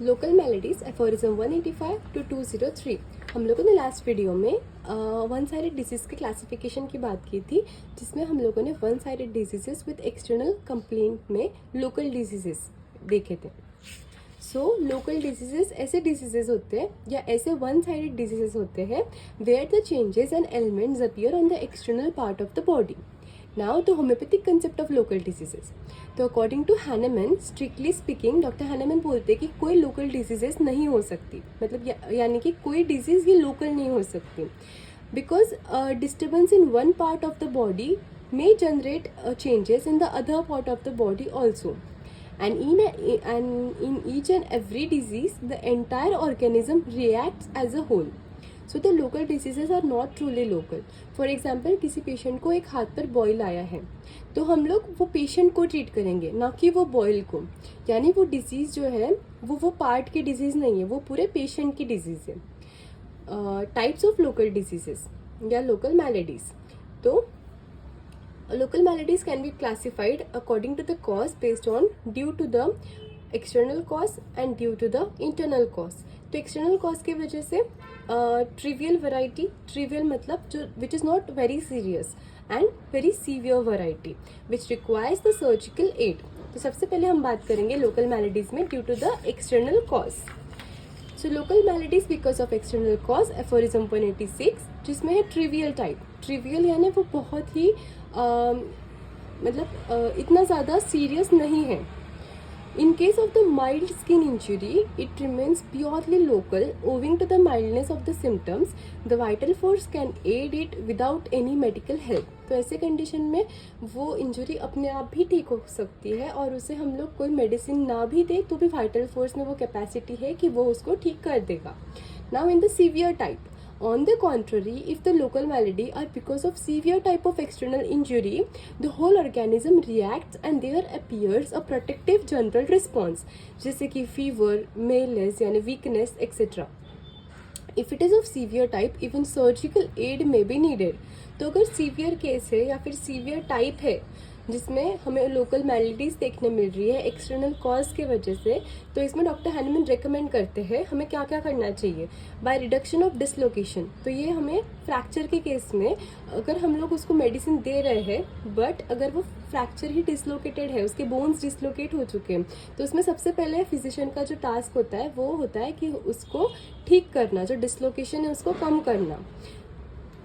Local melodies aphorism 185 to 203। हम लोगों ने लास्ट वीडियो में वन साइडेड डिजीज के क्लासिफिकेशन की बात की थी, जिसमें हम लोगों ने one sided diseases with external complaint में लोकल डिजीजेस देखे थे। लोकल डिजीजेस ऐसे डिजीजेस होते हैं या ऐसे वन साइडेड डिजीजेस होते हैं where the changes and elements appear on the external part of the body. Now the homeopathic concept of local diseases. तो according to Hahnemann, strictly speaking, doctor Hahnemann बोलते हैं कि कोई लोकल डिजीजेस नहीं हो सकती, मतलब यानी कि कोई डिजीज ये लोकल नहीं हो सकती, because disturbance in one part of the body may generate changes in the other part of the body also, and in each and every disease the entire organism reacts as a whole. So the local diseases are not truly local. For example, किसी patient को एक हाथ पर boil आया है तो हम लोग वो पेशेंट को ट्रीट करेंगे, ना कि वो बॉयल को। यानी वो डिजीज़ जो है वो पार्ट की डिजीज़ नहीं है, वो पूरे पेशेंट की डिजीज़ है। टाइप्स ऑफ लोकल डिजीजेस या लोकल मैलेडीज। तो local maladies can be classified according to the cause based on due to the external cause and due to the internal cause। तो external cause की वजह से trivial variety, trivial मतलब जो which is not very serious, and very severe variety which requires the surgical aid। तो सबसे पहले हम बात करेंगे local maladies में due to the external cause। So local maladies because of external cause, aphorism 186, जिसमें है trivial type। trivial यानी वो बहुत ही मतलब इतना ज़्यादा सीरियस नहीं है। In case of the mild skin injury, it remains purely local owing to the mildness of the symptoms. The vital force can aid it without any medical help। तो ऐसे कंडीशन में वो इंजरी अपने आप भी ठीक हो सकती है और उसे हम लोग कोई मेडिसिन ना भी दे तो भी वाइटल फोर्स में वो कैपेसिटी है कि वो उसको ठीक कर देगा। Now in the severe type, on the contrary, if the local malady are because of severe type of external injury, the whole organism reacts and there appears a protective general response, जैसे कि fever, malaise यानी weakness etc. If it is of severe type, even surgical aid may be needed। तो अगर severe case है या फिर severe type है जिसमें हमें लोकल मैलिडीज देखने मिल रही है एक्सटर्नल कॉज के वजह से, तो इसमें डॉक्टर हैनेमन रेकमेंड करते हैं हमें क्या क्या करना चाहिए। बाय रिडक्शन ऑफ डिसलोकेशन, तो ये हमें फ्रैक्चर के केस में अगर हम लोग उसको मेडिसिन दे रहे हैं बट अगर वो फ्रैक्चर ही डिसलोकेटेड है, उसके बोन्स डिसलोकेट हो चुके हैं, तो उसमें सबसे पहले फिजिशियन का जो टास्क होता है वो होता है कि उसको ठीक करना, जो डिसलोकेशन है उसको कम करना।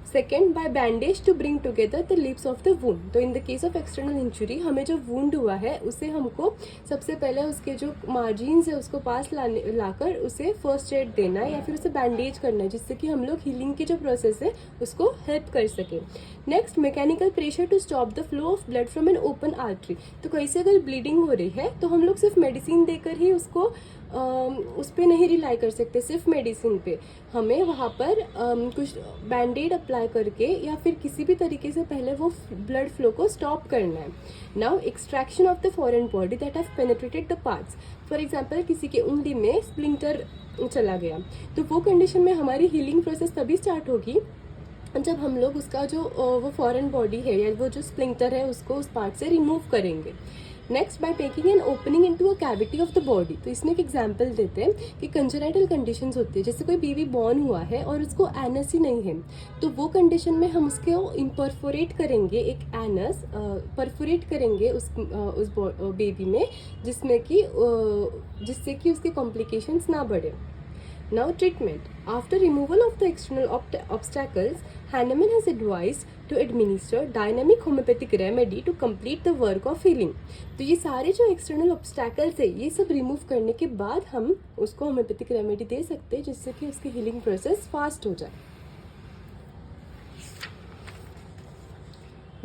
Second, by bandage to bring together the lips of the wound. तो in the case of external injury हमें जो वुंड हुआ है उसे हमको सबसे पहले उसके जो मार्जिन्स है उसको पास लाकर उसे फर्स्ट एड देना है या फिर उसे बैंडेज करना है, जिससे कि हम लोग हीलिंग की जो प्रोसेस है उसको हेल्प कर सकें। Next, mechanical pressure to stop the flow of blood from an open artery. तो कहीं से अगर ब्लीडिंग हो रही है तो हम लोग सिर्फ मेडिसिन देकर ही उसको उस पर नहीं रिलाई कर सकते, सिर्फ मेडिसिन पे हमें वहाँ पर कुछ बैंडेड अप्लाई करके या फिर किसी भी तरीके से पहले वो ब्लड फ्लो को स्टॉप करना है। Now extraction of the foreign body that have penetrated the parts. For example, किसी के उंगली में स्प्लिंटर चला गया तो वो कंडीशन में हमारी हीलिंग प्रोसेस तभी स्टार्ट होगी जब हम लोग उसका जो वो फॉरेन बॉडी है या वो जो स्प्लिंटर है उसको उस पार्ट से रिमूव करेंगे। Next, by taking an opening into a cavity of the body. तो इसमें एक एग्जांपल देते हैं कि कंजेनाइटल कंडीशंस होती है, जैसे कोई बेबी बॉर्न हुआ है और उसको एनस ही नहीं है, तो वो कंडीशन में हम उसको इम्परफोरेट करेंगे, एक एनस परफोरेट करेंगे उस बेबी में, जिससे कि उसके कॉम्प्लिकेशंस ना बढ़े। Now treatment. After removal of the external obstacles, Hahnemann has advised to administer dynamic homeopathic remedy to complete the work of healing। तो ये सारे जो external obstacles है ये सब remove करने के बाद हम उसको homeopathic remedy दे सकते हैं जिससे कि उसकी healing process fast हो जाए।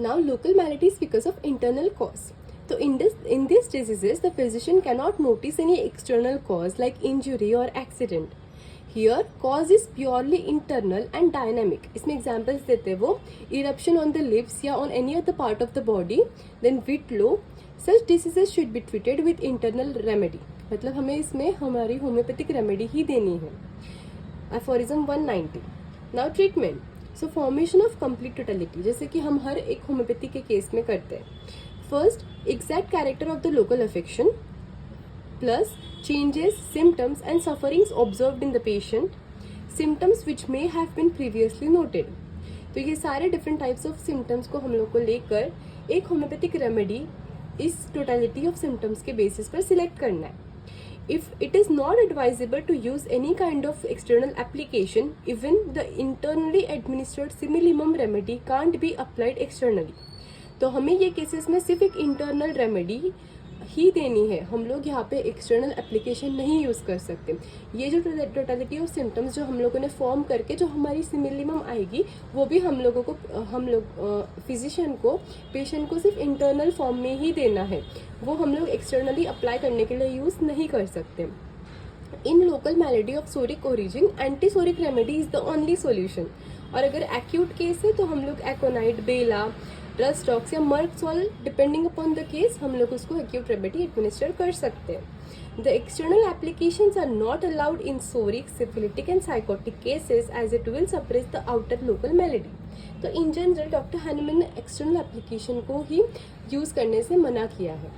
Now local maladies because of internal cause। तो in these diseases the physician cannot notice any external cause like injury or accident। Here cause is purely internal and dynamic। इसमें examples देते हैं वो eruption on the lips या on any other part of the body, then whitlow। Such diseases should be treated with internal remedy। मतलब हमें इसमें हमारी homeopathic remedy ही देनी है। Aphorism 190। Now treatment. So formation of complete totality, जैसे कि हम हर एक होम्योपैथी के केस में करते हैं। First, exact character of the local affection plus changes, symptoms and sufferings observed in the patient, symptoms which may have been previously noted. तो ये सारे डिफरेंट टाइप्स ऑफ सिम्टम्स को हम लोग को लेकर एक होम्योपैथिक रेमेडी इस टोटलिटी ऑफ सिम्टम्स के बेसिस पर सिलेक्ट करना है. If it is not advisable to use any kind of external application, even the internally administered similimum remedy can't be applied externally. तो हमें ये केसेस में सिर्फ एक इंटरनल रेमेडी ही देनी है. हम लोग यहाँ पे एक्सटर्नल एप्लीकेशन नहीं यूज़ कर सकते. ये जो टोटलिटी ऑफ सिम्टम्स जो हम लोगों ने फॉर्म करके जो हमारी सिमिलिमम आएगी वो भी हम लोग फिजिशियन को पेशेंट को सिर्फ इंटरनल फॉर्म में ही देना है. वो हम लोग एक्सटर्नली अप्लाई करने के लिए यूज़ नहीं कर सकते. In local malady of psoric origin anti psoric remedy is the only solution. और अगर एक्यूट केस है तो हम लोग एकोनाइट, बेला, रस्टॉक्स या merc sol depending upon the case हम लोग उसको एक्यूट रेमेडी एडमिनिस्टर कर सकते हैं. The external applications are not allowed in psoric, syphilitic and sycotic cases as it will suppress the outer local malady. तो in general doctor Hahnemann ने external application को ही use करने से मना किया है.